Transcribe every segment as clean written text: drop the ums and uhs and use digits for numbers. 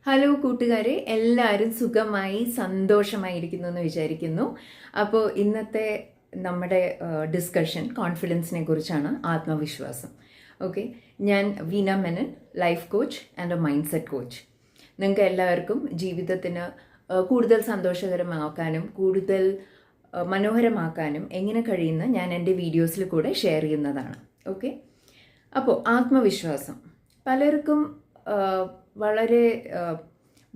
Hello കൂട്ടുകാരെ, എല്ലാവരും സുഖമായി സന്തോഷമായിരിക്കുന്നു എന്ന് വിചാരിക്കുന്നു. അപ്പോൾ ഇന്നത്തെ നമ്മുടെ ഡിസ്കഷൻ കോൺഫിഡൻസിനെ കുറിച്ചാണ്, ആത്മവിശ്വാസം. ഓക്കെ, ഞാൻ Veena Menon, life coach and a mind set coach. നിങ്ങൾക്ക് എല്ലാവർക്കും ജീവിതത്തിന് കൂടുതൽ സന്തോഷകരമാക്കാനും കൂടുതൽ മനോഹരമാക്കാനും എങ്ങനെ കഴിയുന്ന ഞാൻ എൻ്റെ വീഡിയോസിൽ കൂടെ ഷെയർ ചെയ്യുന്നതാണ്. ഓക്കെ, അപ്പോൾ ആത്മവിശ്വാസം പലർക്കും വളരെ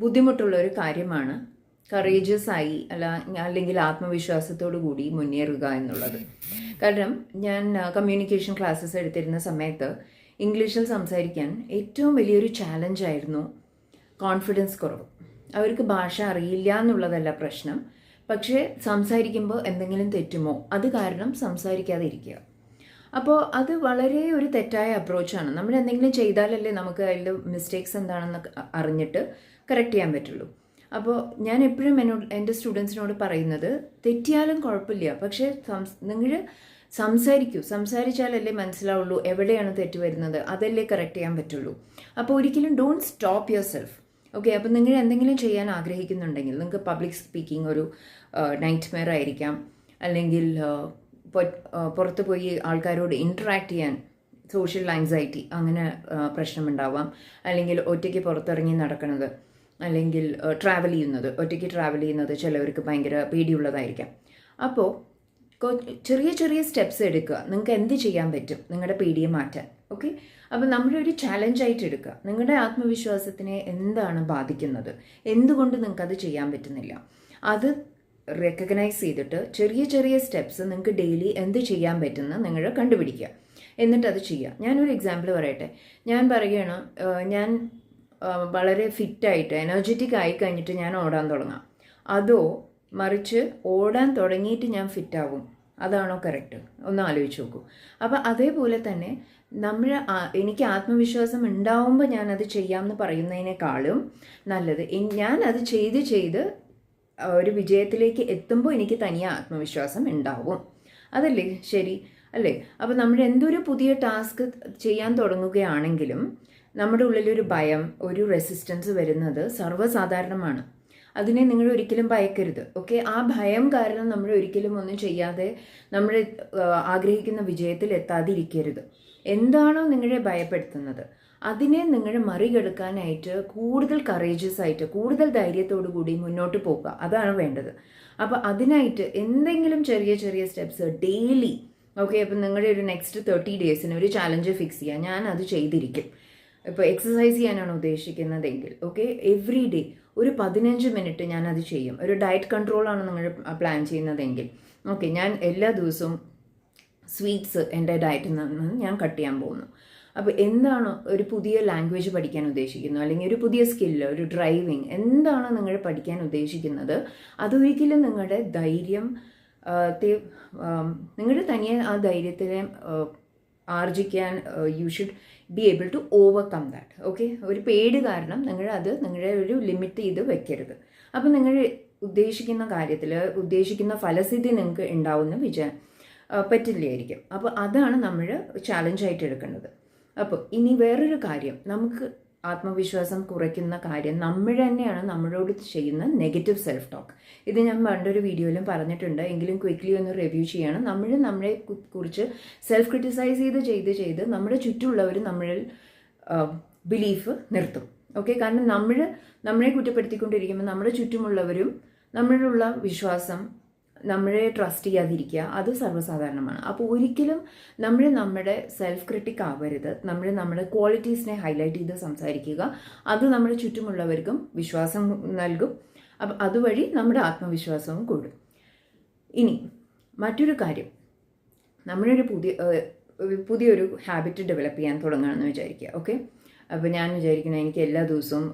ബുദ്ധിമുട്ടുള്ള ഒരു കാര്യമാണ്. കറേജസ് ആയി അല്ലെങ്കിൽ ആത്മവിശ്വാസത്തോടു കൂടി മുന്നേറുക എന്നുള്ളത്. കാരണം ഞാൻ കമ്മ്യൂണിക്കേഷൻ ക്ലാസ്സസ് എടുത്തിരുന്ന സമയത്ത് ഇംഗ്ലീഷിൽ സംസാരിക്കാൻ ഏറ്റവും വലിയൊരു ചാലഞ്ചായിരുന്നു കോൺഫിഡൻസ് കുറവ്. അവർക്ക് ഭാഷ അറിയില്ല എന്നുള്ളതല്ല പ്രശ്നം, പക്ഷേ സംസാരിക്കുമ്പോൾ എന്തെങ്കിലും തെറ്റുമോ അത് കാരണം സംസാരിക്കാതെ ഇരിക്കുക. അപ്പോൾ അത് വളരെ ഒരു തെറ്റായ അപ്രോച്ചാണ്. നമ്മൾ എന്തെങ്കിലും ചെയ്താലല്ലേ നമുക്ക് അതിൽ മിസ്റ്റേക്സ് എന്താണെന്ന് അറിഞ്ഞിട്ട് കറക്റ്റ് ചെയ്യാൻ പറ്റുള്ളൂ. അപ്പോൾ ഞാൻ എപ്പോഴും എൻ്റെ സ്റ്റുഡൻസിനോട് പറയുന്നത്, തെറ്റിയാലും കുഴപ്പമില്ല, പക്ഷേ നിങ്ങൾ സംസാരിച്ചാലല്ലേ മനസ്സിലാവുള്ളൂ എവിടെയാണ് തെറ്റ് വരുന്നത്, അതല്ലേ കറക്റ്റ് ചെയ്യാൻ പറ്റുള്ളൂ. അപ്പോൾ ഒരിക്കലും don't stop your self. Okay, അപ്പോൾ നിങ്ങൾ എന്തെങ്കിലും ചെയ്യാൻ ആഗ്രഹിക്കുന്നുണ്ടെങ്കിൽ, നിങ്ങൾക്ക് പബ്ലിക് സ്പീക്കിംഗ് ഒരു നൈറ്റ് മെയർ ആയിരിക്കാം, അല്ലെങ്കിൽ പുറത്ത് പോയി ആൾക്കാരോട് ഇൻറ്ററാക്ട് ചെയ്യാൻ സോഷ്യൽ ആങ്സൈറ്റി അങ്ങനെ പ്രശ്നമുണ്ടാവാം, അല്ലെങ്കിൽ ഒറ്റയ്ക്ക് പുറത്തിറങ്ങി നടക്കുന്നത്, അല്ലെങ്കിൽ ഒറ്റയ്ക്ക് ട്രാവൽ ചെയ്യുന്നത് ചിലവർക്ക് ഭയങ്കര പേടിയുള്ളതായിരിക്കാം. അപ്പോൾ ചെറിയ ചെറിയ സ്റ്റെപ്സ് എടുക്കുക. നിങ്ങൾക്ക് എന്ത് ചെയ്യാൻ പറ്റും നിങ്ങളുടെ പേടിയെ മാറ്റാൻ? ഓക്കെ, അപ്പോൾ നമ്മുടെ ഒരു ചാലഞ്ചായിട്ട് എടുക്കുക. നിങ്ങളുടെ ആത്മവിശ്വാസത്തിനെ എന്താണ് ബാധിക്കുന്നത്, എന്തുകൊണ്ട് നിങ്ങൾക്കത് ചെയ്യാൻ പറ്റുന്നില്ല, അത് റെക്കഗ്നൈസ് ചെയ്തിട്ട് ചെറിയ ചെറിയ സ്റ്റെപ്സ് നിങ്ങൾക്ക് ഡെയിലി എന്ത് ചെയ്യാൻ പറ്റുമെന്ന് നിങ്ങൾ കണ്ടുപിടിക്കുക, എന്നിട്ട് അത് ചെയ്യുക. ഞാനൊരു എക്സാമ്പിൾ പറയട്ടെ. ഞാൻ പറയുകയാണ്, ഞാൻ വളരെ ഫിറ്റായിട്ട് എനർജറ്റിക് ആയി കഴിഞ്ഞിട്ട് ഞാൻ ഓടാൻ തുടങ്ങാം, അതോ മറിച്ച് ഓടാൻ തുടങ്ങിയിട്ട് ഞാൻ ഫിറ്റാവും, അതാണോ കറക്റ്റ്? ഒന്ന് ആലോചിച്ച് നോക്കൂ. അപ്പോൾ അതേപോലെ തന്നെ എനിക്ക് ആത്മവിശ്വാസം ഉണ്ടാവുമ്പോൾ ഞാനത് ചെയ്യാമെന്ന് പറയുന്നതിനേക്കാളും നല്ലത് ഞാൻ അത് ചെയ്ത് ഒരു വിജയത്തിലേക്ക് എത്തുമ്പോൾ എനിക്ക് തനിയെ ആത്മവിശ്വാസം ഉണ്ടാവും. അതല്ലേ ശരി അല്ലേ? അപ്പോൾ നമ്മൾ എന്തൊരു പുതിയ ടാസ്ക് ചെയ്യാൻ തുടങ്ങുകയാണെങ്കിലും നമ്മുടെ ഉള്ളിലൊരു ഭയം, ഒരു റെസിസ്റ്റൻസ് വരുന്നത് സർവ്വസാധാരണമാണ്. അതിനെ നിങ്ങൾ ഒരിക്കലും ഭയക്കരുത്. ഓക്കെ, ആ ഭയം കാരണം നമ്മൾ ഒരിക്കലും ഒന്നും ചെയ്യാതെ നമ്മൾ ആഗ്രഹിക്കുന്ന വിജയത്തിൽ എത്താതിരിക്കരുത്. എന്താണോ നിങ്ങളെ ഭയപ്പെടുത്തുന്നത് അതിനെ നിങ്ങൾ മറികടക്കാനായിട്ട് കൂടുതൽ കറേജസ് ആയിട്ട്, കൂടുതൽ ധൈര്യത്തോടു കൂടി മുന്നോട്ട് പോകുക, അതാണ് വേണ്ടത്. അപ്പോൾ അതിനായിട്ട് എന്തെങ്കിലും ചെറിയ ചെറിയ സ്റ്റെപ്സ് ഡെയിലി. ഓക്കെ, അപ്പം നിങ്ങളുടെ ഒരു നെക്സ്റ്റ് 30 ഡേയ്സിന് ഒരു ചാലഞ്ച് ഫിക്സ് ചെയ്യുക. ഞാൻ അത് ചെയ്തിരിക്കും. ഇപ്പോൾ എക്സസൈസ് ചെയ്യാനാണ് ഉദ്ദേശിക്കുന്നതെങ്കിൽ, ഓക്കെ, എവറി ഡേ ഒരു 15 മിനിറ്റ് ഞാനത് ചെയ്യും. ഒരു ഡയറ്റ് കൺട്രോളാണ് നിങ്ങൾ പ്ലാൻ ചെയ്യുന്നതെങ്കിൽ, ഓക്കെ, ഞാൻ എല്ലാ ദിവസവും സ്വീറ്റ്സ് എൻ്റെ ഡയറ്റിൽ നിന്ന് ഞാൻ കട്ട് ചെയ്യാൻ പോകുന്നു. അപ്പോൾ എന്താണോ ഒരു പുതിയ ലാംഗ്വേജ് പഠിക്കാൻ ഉദ്ദേശിക്കുന്നു, അല്ലെങ്കിൽ ഒരു പുതിയ സ്കില്ല്, ഒരു ഡ്രൈവിങ്, എന്താണോ നിങ്ങൾ പഠിക്കാൻ ഉദ്ദേശിക്കുന്നത് അതൊരിക്കലും നിങ്ങളുടെ നിങ്ങളുടെ തനിയെ ആ ധൈര്യത്തിനെ ആർജിക്കാൻ you should be able to overcome that. Okay, ഒരു പേടി കാരണം നിങ്ങളുടെ ഒരു ലിമിറ്റ് ചെയ്ത് വെക്കരുത്. അപ്പം നിങ്ങൾ ഉദ്ദേശിക്കുന്ന കാര്യത്തിൽ ഉദ്ദേശിക്കുന്ന ഫലസിദ്ധി നിങ്ങൾക്ക് ഉണ്ടാവുമെന്ന് പറ്റില്ലായിരിക്കും. അപ്പോൾ അതാണ് നമ്മൾ ചാലഞ്ചായിട്ട് എടുക്കേണ്ടത്. അപ്പോൾ ഇനി വേറൊരു കാര്യം, നമുക്ക് ആത്മവിശ്വാസം കുറയ്ക്കുന്ന കാര്യം നമ്മൾ തന്നെയാണ് നമ്മളോട് ചെയ്യുന്ന നെഗറ്റീവ് സെൽഫ് ടോക്ക്. ഇത് ഞാൻ പണ്ടൊരു വീഡിയോയിലും പറഞ്ഞിട്ടുണ്ട്, എങ്കിലും ക്വിക്ക്ലി ഒന്ന് റിവ്യൂ ചെയ്യണം. നമ്മളെ കുറിച്ച് സെൽഫ് ക്രിട്ടിസൈസ് ചെയ്ത് നമ്മുടെ ചുറ്റുമുള്ളവർ നമ്മളിൽ ബിലീഫ് നിർത്തും. ഓക്കെ, കാരണം നമ്മളെ കുറ്റപ്പെടുത്തിക്കൊണ്ടിരിക്കുമ്പോൾ നമ്മുടെ ചുറ്റുമുള്ളവരും നമ്മളിലുള്ള വിശ്വാസം, നമ്മളെ ട്രസ്റ്റ് ചെയ്യാതിരിക്കുക, അത് സർവ്വസാധാരണമാണ്. അപ്പോൾ ഒരിക്കലും നമ്മുടെ സെൽഫ് ക്രിട്ടിക് ആവരുത്. നമ്മുടെ ക്വാളിറ്റീസിനെ ഹൈലൈറ്റ് ചെയ്ത് സംസാരിക്കുക. അത് നമ്മുടെ ചുറ്റുമുള്ളവർക്കും വിശ്വാസം നൽകും. അപ്പം അതുവഴി നമ്മുടെ ആത്മവിശ്വാസവും കൂടും. ഇനി മറ്റൊരു കാര്യം, നമ്മളൊരു പുതിയൊരു ഹാബിറ്റ് ഡെവലപ്പ് ചെയ്യാൻ തുടങ്ങുകയാണെന്ന് വിചാരിക്കുക. ഓക്കെ, അപ്പോൾ ഞാൻ വിചാരിക്കുന്നത് എനിക്ക് എല്ലാ ദിവസവും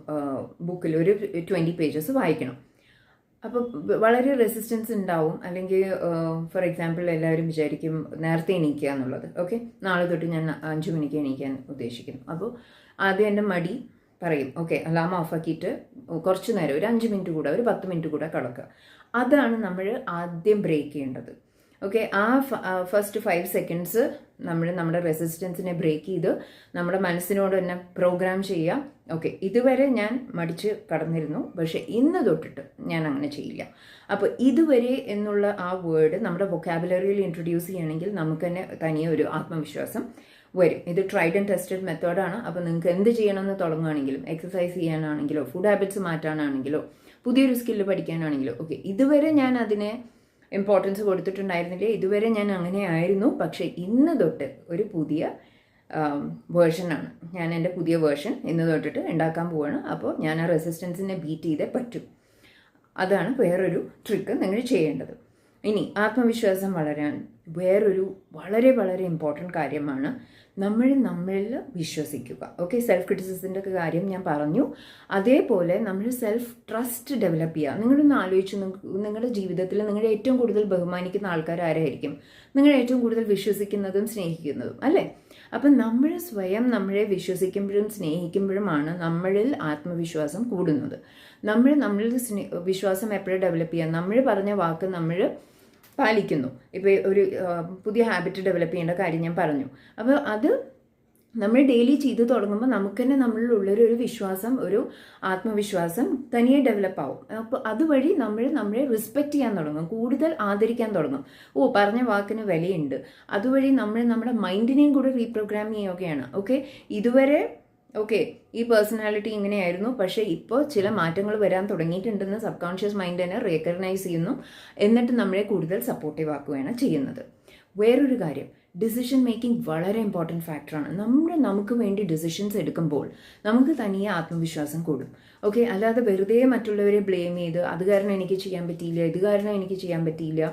ബുക്കിൽ ഒരു 20 പേജസ് വായിക്കണം. അപ്പോൾ വളരെ റെസിസ്റ്റൻസ് ഉണ്ടാവും. അല്ലെങ്കിൽ ഫോർ എക്സാമ്പിൾ എല്ലാവരും വിചാരിക്കും നേരത്തെ എണീക്കുക എന്നുള്ളത്. ഓക്കെ, നാളെ തൊട്ട് ഞാൻ 5 മണിക്ക് എണീക്കാൻ ഉദ്ദേശിക്കുന്നു. അപ്പോൾ ആദ്യം എൻ്റെ മടി പറയും, ഓക്കെ, അലാം ഓഫാക്കിയിട്ട് കുറച്ച് നേരം, ഒരു 5 മിനിറ്റ് കൂടെ, ഒരു 10 മിനിറ്റ് കൂടെ കിടക്കുക. അതാണ് നമ്മൾ ആദ്യം ബ്രേക്ക് ചെയ്യേണ്ടത്. ഓക്കെ, ആ ഫസ്റ്റ് 5 സെക്കൻഡ്സ് നമ്മുടെ റെസിസ്റ്റൻസിനെ ബ്രേക്ക് ചെയ്ത് നമ്മുടെ മനസ്സിനോട് തന്നെ പ്രോഗ്രാം ചെയ്യുക. ഓക്കെ, ഇതുവരെ ഞാൻ മടിച്ച് കടന്നിരുന്നു, പക്ഷെ ഇന്ന് തൊട്ടിട്ട് ഞാൻ അങ്ങനെ ചെയ്യില്ല. അപ്പോൾ ഇതുവരെ എന്നുള്ള ആ വേർഡ് നമ്മുടെ വൊക്കാബുലറിയിൽ ഇൻട്രൊഡ്യൂസ് ചെയ്യണമെങ്കിൽ നമുക്ക് തന്നെ തനിയെ ഒരു ആത്മവിശ്വാസം വരും. ഇത് ട്രൈഡ് ആൻഡ് ടെസ്റ്റഡ് മെത്തേഡാണ്. അപ്പോൾ നിങ്ങൾക്ക് എന്ത് ചെയ്യണമെന്ന് തുടങ്ങുകയാണെങ്കിലും, എക്സസൈസ് ചെയ്യാനാണെങ്കിലോ, ഫുഡ് ഹാബിറ്റ്സ് മാറ്റാനാണെങ്കിലോ, പുതിയൊരു സ്കില്ല് പഠിക്കാനാണെങ്കിലോ, ഓക്കെ, ഇതുവരെ ഞാൻ അതിനെ ഇമ്പോർട്ടൻസ് കൊടുത്തിട്ടുണ്ടായിരുന്നില്ല, ഇതുവരെ ഞാൻ അങ്ങനെ ആയിരുന്നു. പക്ഷേ ഇന്ന് തൊട്ട് ഒരു പുതിയ വേർഷനാണ്, ഞാൻ എൻ്റെ പുതിയ വേർഷൻ ഇന്ന് തൊട്ടിട്ട് ഉണ്ടാക്കാൻ പോവാണ്. അപ്പോൾ ഞാൻ ആ റെസിസ്റ്റൻസിനെ ബീറ്റ് ചെയ്തേ പറ്റും. അതാണ് വേറൊരു ട്രിക്ക് നിങ്ങൾ ചെയ്യേണ്ടത്. ഇനി ആത്മവിശ്വാസം വളരാൻ വേറൊരു വളരെ വളരെ ഇമ്പോർട്ടൻറ്റ് കാര്യമാണ് നമ്മളിൽ വിശ്വസിക്കുക. ഓക്കെ, സെൽഫ് ക്രിറ്റിസിസത്തിൻ്റെ കാര്യം ഞാൻ പറഞ്ഞു. അതേപോലെ നമ്മൾ സെൽഫ് ട്രസ്റ്റ് ഡെവലപ്പ് ചെയ്യുക. നിങ്ങളൊന്ന് ആലോചിച്ച്, നിങ്ങളുടെ ജീവിതത്തിൽ നിങ്ങളെ ഏറ്റവും കൂടുതൽ ബഹുമാനിക്കുന്ന ആൾക്കാർ ആരായിരിക്കും? നിങ്ങളെ ഏറ്റവും കൂടുതൽ വിശ്വസിക്കുന്നതും സ്നേഹിക്കുന്നതും, അല്ലേ? അപ്പം നമ്മൾ സ്വയം നമ്മളെ വിശ്വസിക്കുമ്പോഴും സ്നേഹിക്കുമ്പോഴുമാണ് നമ്മളിൽ ആത്മവിശ്വാസം കൂടുന്നത്. നമ്മളിൽ വിശ്വാസം എപ്പോഴും ഡെവലപ്പ് ചെയ്യുക, നമ്മൾ പറഞ്ഞ വാക്ക് നമ്മൾ പാലിക്കുന്നു. ഇപ്പോൾ ഒരു പുതിയ ഹാബിറ്റ് ഡെവലപ്പ് ചെയ്യേണ്ട കാര്യം ഞാൻ പറഞ്ഞു. അപ്പോൾ അത് നമ്മൾ ഡെയിലി ചെയ്ത് തുടങ്ങുമ്പോൾ നമുക്ക് തന്നെ നമ്മളിലുള്ളൊരു വിശ്വാസം, ഒരു ആത്മവിശ്വാസം തനിയെ ഡെവലപ്പ് ആവും. അപ്പോൾ അതുവഴി നമ്മളെ റെസ്പെക്റ്റ് ചെയ്യാൻ തുടങ്ങും, കൂടുതൽ ആദരിക്കാൻ തുടങ്ങും. പറഞ്ഞ വാക്കിന് വിലയുണ്ട്. അതുവഴി നമ്മുടെ മൈൻഡിനെയും കൂടെ റീപ്രോഗ്രാം ചെയ്യുകയാണ്. ഓക്കെ, ഇതുവരെ ഈ പേഴ്സണാലിറ്റി ഇങ്ങനെയായിരുന്നു, പക്ഷേ ഇപ്പോൾ ചില മാറ്റങ്ങൾ വരാൻ തുടങ്ങിയിട്ടുണ്ടെന്ന് സബ് കോൺഷ്യസ് മൈൻഡ് തന്നെ റെക്കഗ്നൈസ് ചെയ്യുന്നു. എന്നിട്ട് നമ്മളെ കൂടുതൽ സപ്പോർട്ടീവ് ആക്കുകയാണ് ചെയ്യുന്നത്. വേറൊരു കാര്യം, ഡിസിഷൻ മേക്കിംഗ് വളരെ ഇമ്പോർട്ടൻറ്റ് ഫാക്ടറാണ്. നമുക്ക് വേണ്ടി ഡിസിഷൻസ് എടുക്കുമ്പോൾ നമുക്ക് തനിയെ ആത്മവിശ്വാസം കൂടും. ഓക്കെ, അല്ലാതെ വെറുതെ മറ്റുള്ളവരെ ബ്ലെയിം ചെയ്ത് അത് കാരണം എനിക്ക് ചെയ്യാൻ പറ്റിയില്ല, ഇത് കാരണം എനിക്ക് ചെയ്യാൻ പറ്റിയില്ല,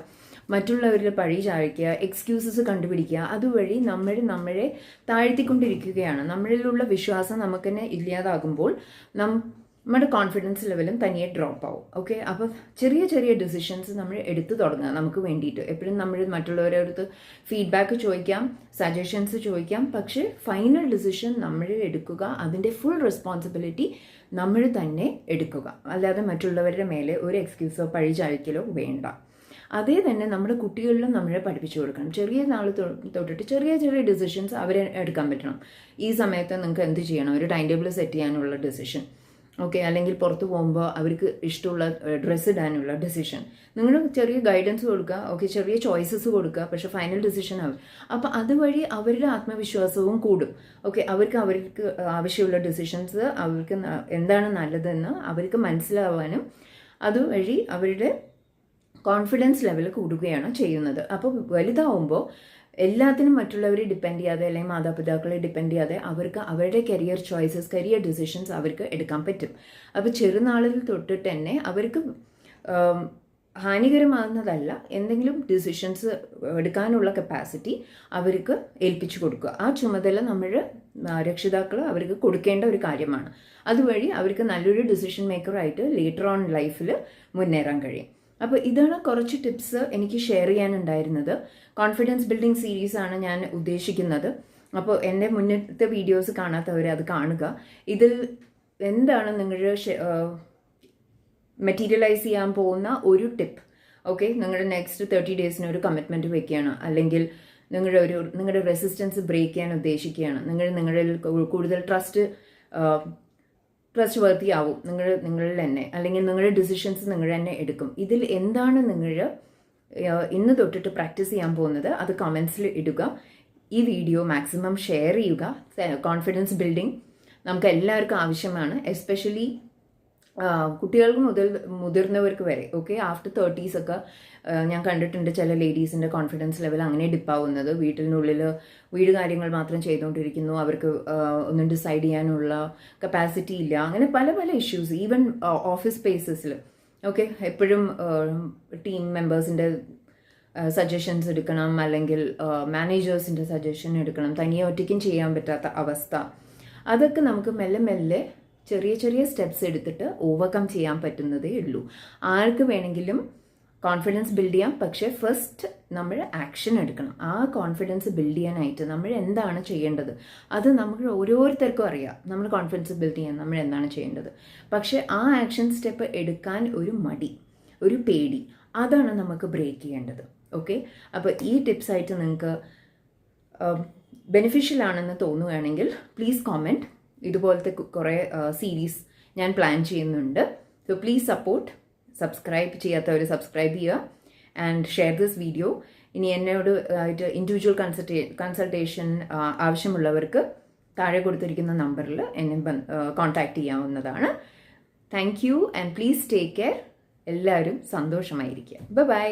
മറ്റുള്ളവരിൽ പഴി ചാഴിക്കുക, എക്സ്ക്യൂസസ് കണ്ടുപിടിക്കുക, അതുവഴി നമ്മളെ താഴ്ത്തിക്കൊണ്ടിരിക്കുകയാണ്. നമ്മളിലുള്ള വിശ്വാസം നമുക്ക് തന്നെ ഇല്ലാതാകുമ്പോൾ നമ്മുടെ കോൺഫിഡൻസ് ലെവലും തനിയെ ഡ്രോപ്പ് ആവും. ഓക്കെ, അപ്പോൾ ചെറിയ ചെറിയ ഡിസിഷൻസ് നമ്മൾ എടുത്തു തുടങ്ങുക നമുക്ക് വേണ്ടിയിട്ട്. എപ്പോഴും നമ്മൾ മറ്റുള്ളവരുടെ അടുത്ത് ഫീഡ്ബാക്ക് ചോദിക്കാം, സജഷൻസ് ചോദിക്കാം, പക്ഷേ ഫൈനൽ ഡിസിഷൻ നമ്മൾ എടുക്കുക. അതിൻ്റെ ഫുൾ റെസ്പോൺസിബിലിറ്റി നമ്മൾ തന്നെ എടുക്കുക. അല്ലാതെ മറ്റുള്ളവരുടെ മേലെ ഒരു എക്സ്ക്യൂസോ പഴി ചാഴിക്കലോ വേണ്ട. അതേ തന്നെ നമ്മുടെ കുട്ടികളിലും നമ്മളെ പഠിപ്പിച്ചു കൊടുക്കണം. ചെറിയ നാൾ തൊട്ടിട്ട് ചെറിയ ചെറിയ ഡിസിഷൻസ് അവരെ എടുക്കാൻ പറ്റണം. ഈ സമയത്ത് നിങ്ങൾക്ക് എന്ത് ചെയ്യണം, ഒരു ടൈം ടേബിൾ സെറ്റ് ചെയ്യാനുള്ള ഡിസിഷൻ, ഓക്കെ, അല്ലെങ്കിൽ പുറത്ത് പോകുമ്പോൾ അവർക്ക് ഇഷ്ടമുള്ള ഡ്രസ്സ് ഇടാനുള്ള ഡിസിഷൻ. നിങ്ങൾ ചെറിയ ഗൈഡൻസ് കൊടുക്കുക, ഓക്കെ, ചെറിയ ചോയ്സസ് കൊടുക്കുക, പക്ഷേ ഫൈനൽ ഡിസിഷൻ ആവും. അപ്പോൾ അതുവഴി അവരുടെ ആത്മവിശ്വാസവും കൂടും. ഓക്കെ, അവർക്ക് ആവശ്യമുള്ള ഡിസിഷൻസ്, അവർക്ക് എന്താണ് നല്ലതെന്ന് അവർക്ക് മനസ്സിലാവാനും അതുവഴി അവരുടെ കോൺഫിഡൻസ് ലെവൽ കൂടുകയാണ് ചെയ്യുന്നത്. അപ്പോൾ വലുതാവുമ്പോൾ എല്ലാത്തിനും മറ്റുള്ളവരെ ഡിപ്പെൻഡ് ചെയ്യാതെ അല്ലെങ്കിൽ മാതാപിതാക്കളെ ഡിപ്പെൻഡ് ചെയ്യാതെ അവർക്ക് അവരുടെ കരിയർ ചോയ്സസ്, കരിയർ ഡിസിഷൻസ് അവർക്ക് എടുക്കാൻ പറ്റും. അപ്പോൾ ചെറുനാളിൽ തൊട്ടിട്ട് തന്നെ അവർക്ക് ഹാനികരമാകുന്നതല്ല, എന്തെങ്കിലും ഡിസിഷൻസ് എടുക്കാനുള്ള കപ്പാസിറ്റി അവർക്ക് ഏൽപ്പിച്ചു കൊടുക്കുക. ആ ചുമതല നമ്മൾ രക്ഷിതാക്കൾ അവർക്ക് കൊടുക്കേണ്ട ഒരു കാര്യമാണ്. അതുവഴി അവർക്ക് നല്ലൊരു ഡിസിഷൻ മേക്കറായിട്ട് ലേറ്റർ ഓൺ ലൈഫിൽ മുന്നേറാൻ കഴിയും. അപ്പോൾ ഇതാണ് കുറച്ച് ടിപ്സ് എനിക്ക് ഷെയർ ചെയ്യാനുണ്ടായിരുന്നത്. കോൺഫിഡൻസ് ബിൽഡിംഗ് സീരീസാണ് ഞാൻ ഉദ്ദേശിക്കുന്നത്. അപ്പോൾ എൻ്റെ മുന്നത്തെ വീഡിയോസ് കാണാത്തവർ അത് കാണുക. ഇതിൽ എന്താണ് നിങ്ങൾ മെറ്റീരിയലൈസ് ചെയ്യാൻ പോകുന്ന ഒരു ടിപ്പ്, ഓക്കെ, നിങ്ങളുടെ നെക്സ്റ്റ് 30 ഡേയ്സിന് ഒരു കമ്മിറ്റ്മെൻറ്റ് വെക്കുകയാണ്, അല്ലെങ്കിൽ നിങ്ങളുടെ റെസിസ്റ്റൻസ് ബ്രേക്ക് ചെയ്യാൻ ഉദ്ദേശിക്കുകയാണ്, നിങ്ങളിൽ കൂടുതൽ ട്രസ്റ്റ് വർത്തി ആവും നിങ്ങളിൽ തന്നെ, അല്ലെങ്കിൽ നിങ്ങളുടെ ഡിസിഷൻസ് നിങ്ങൾ തന്നെ എടുക്കും. ഇതിൽ എന്താണ് നിങ്ങൾ ഇന്ന് തൊട്ടിട്ട് പ്രാക്ടീസ് ചെയ്യാൻ പോകുന്നത് അത് കമൻസിൽ ഇടുക. ഈ വീഡിയോ മാക്സിമം ഷെയർ ചെയ്യുക. കോൺഫിഡൻസ് ബിൽഡിംഗ് നമുക്ക് എല്ലാവർക്കും ആവശ്യമാണ്, എസ്പെഷ്യലി കുട്ടികൾക്ക് മുതൽ മുതിർന്നവർക്ക് വരെ. ഓക്കെ, ആഫ്റ്റർ 30s ഒക്കെ ഞാൻ കണ്ടിട്ടുണ്ട് ചില ലേഡീസിൻ്റെ കോൺഫിഡൻസ് ലെവൽ അങ്ങനെ ഡിപ്പാവുന്നത്. വീട്ടിനുള്ളിൽ വീട് കാര്യങ്ങൾ മാത്രം ചെയ്തുകൊണ്ടിരിക്കുന്നു, അവർക്ക് ഒന്നും ഡിസൈഡ് ചെയ്യാനുള്ള കപ്പാസിറ്റി ഇല്ല, അങ്ങനെ പല പല ഇഷ്യൂസ്. ഈവൻ ഓഫീസ് സ്പേസസിൽ ഓക്കെ, എപ്പോഴും ടീം മെമ്പേഴ്സിൻ്റെ സജഷൻസ് എടുക്കണം, അല്ലെങ്കിൽ മാനേജേഴ്സിൻ്റെ സജഷൻ എടുക്കണം, തനിയെ ഒറ്റയ്ക്കും ചെയ്യാൻ പറ്റാത്ത അവസ്ഥ. അതൊക്കെ നമുക്ക് മെല്ലെ മെല്ലെ ചെറിയ ചെറിയ സ്റ്റെപ്സ് എടുത്തിട്ട് ഓവർകം ചെയ്യാൻ പറ്റുന്നതേ ഉള്ളൂ. ആർക്ക് വേണമെങ്കിലും കോൺഫിഡൻസ് ബിൽഡ് ചെയ്യാം, പക്ഷേ ഫസ്റ്റ് നമ്മൾ ആക്ഷൻ എടുക്കണം. ആ കോൺഫിഡൻസ് ബിൽഡ് ചെയ്യാനായിട്ട് നമ്മൾ എന്താണ് ചെയ്യേണ്ടത് അത് നമുക്ക് ഓരോരുത്തർക്കും അറിയാം. നമ്മൾ കോൺഫിഡൻസ് ബിൽഡ് ചെയ്യാൻ നമ്മൾ എന്താണ് ചെയ്യേണ്ടത്, പക്ഷേ ആ ആക്ഷൻ സ്റ്റെപ്പ് എടുക്കാൻ ഒരു മടി, ഒരു പേടി, അതാണ് നമുക്ക് ബ്രേക്ക് ചെയ്യേണ്ടത്. ഓക്കെ, അപ്പോൾ ഈ ടിപ്സായിട്ട് നിങ്ങൾക്ക് ബെനിഫിഷ്യൽ ആണെന്ന് തോന്നുകയാണെങ്കിൽ പ്ലീസ് കോമെൻറ്റ്. ഇതുപോലത്തെ കുറേ സീരീസ് ഞാൻ പ്ലാൻ ചെയ്യുന്നുണ്ട്. So please support. സബ്സ്ക്രൈബ് ചെയ്യാത്തവർ സബ്സ്ക്രൈബ് ചെയ്യുക ആൻഡ് ഷെയർ ദിസ് വീഡിയോ. ഇനി എന്നോട് ആയിട്ട് ഇൻഡിവിജ്വൽ കൺസൾട്ടേഷൻ ആവശ്യമുള്ളവർക്ക് താഴെ കൊടുത്തിരിക്കുന്ന നമ്പറിൽ എന്നെ കോൺടാക്റ്റ് ചെയ്യാവുന്നതാണ്. Thank you and please take care. എല്ലാവരും സന്തോഷമായിരിക്കുക. ബൈ.